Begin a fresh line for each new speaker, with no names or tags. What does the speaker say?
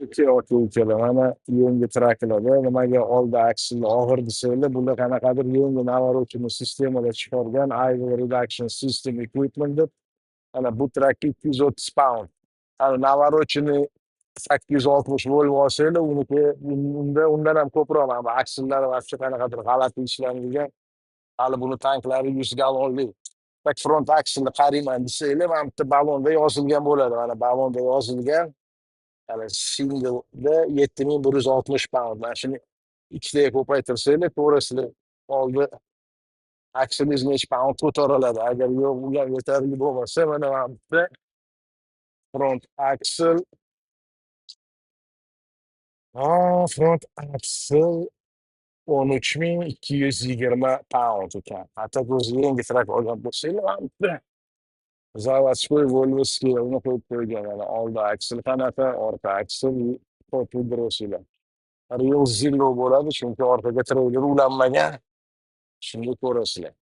Yoki uchala mana yangi traklarda nimaga oldi aksilni og'ir desanglar, bular qanaqadir yangi naвороченный sistemada chiqargan Idle Reduction System Equipment deb. Ana bu trakka 230 pound. Ana naвороченный 860 Volvo olsanglar, uniki undan ham ko'proq mana aksillari вообще qanaqadir g'alati ishlangan. Hali buni tanklari 100 gallonlik. Tak front aksilni qarayman desanglar, mana bitta ballonda yozilgan bo'ladi. Mana ballonda yozilgan. Ana singlda 7160 pound. Mana shuni ikkitaga ko'paytirsanglar, to'g'risini oldi aksingiz necha pound ko'tariladi. Agar yo'q, u ham yetarli bo'lmasa, mana bitta front aksel, front aksel 13.220 pound ekan. Hatto o'zi yangi trak olgan bo'lsanglar, mana bitta заводской Volvo'skiy uni qo'yib qo'ygan. Mana oldi aksel qanaqa, orqa aksel qo'yib berasizlar. Real Zillow bo'ladi, chunki orqaga treyler ulanmagan. Shunda ko'rasizlar.